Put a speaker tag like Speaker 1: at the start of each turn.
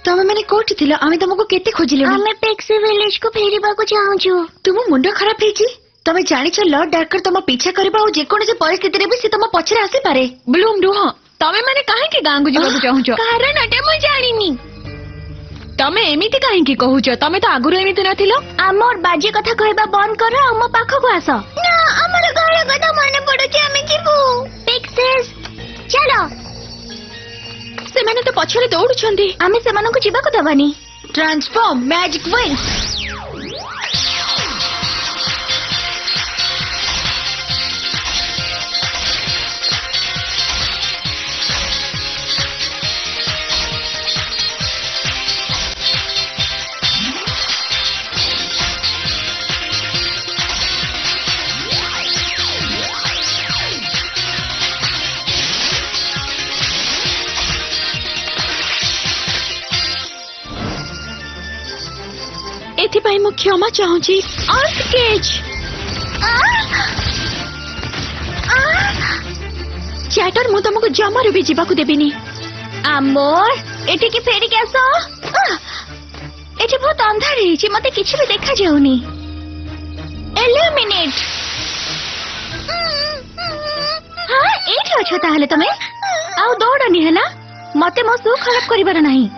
Speaker 1: तमे मैंने कोठी थिलो आमे तुमको केते खोजिले
Speaker 2: हमें पेक्सी विलेज को फेरिबा को चाहूछु
Speaker 1: तुम मुंड खराब हेची तमे जानिछ लॉर्ड डार्कर तुम पीछा करबा ओ जे कोनसे परिस्थिति रे भी से तुम पछरे आसी पारे ब्लूम रुह तमे माने काहे के गांगु जीवा को चाहूछ कारण अटे म जानिनी तमे एमिति काहे के कहूछ तमे तो आगुर एमिति नथिलो
Speaker 2: हमर बाजी कथा कहबा बंद कर आ म पाखो को आस ना हमर घर कथा माने पड़छ हमें जीवु पेक्सेस चलो
Speaker 1: से मैंने तो पछरे दौड़ छंदी
Speaker 2: हमें से मानको जीवा को दबानी
Speaker 1: ट्रांसफॉर्म मैजिक विंग्स एथिपाई मु क्षमा चाहूची अर्थ केज चैटर मु तुमको जमारू भी जीवा को देबिनी
Speaker 2: आमोर एठी की फेरी के आसो
Speaker 1: एठी बहुत अंधार है मते किछि भी देखा जाउनी
Speaker 2: इल्यूमिनेट
Speaker 1: हां एठी अछ ताहले तमे आउ दौड़नी है ना मते मो सु खराब करिबार नाही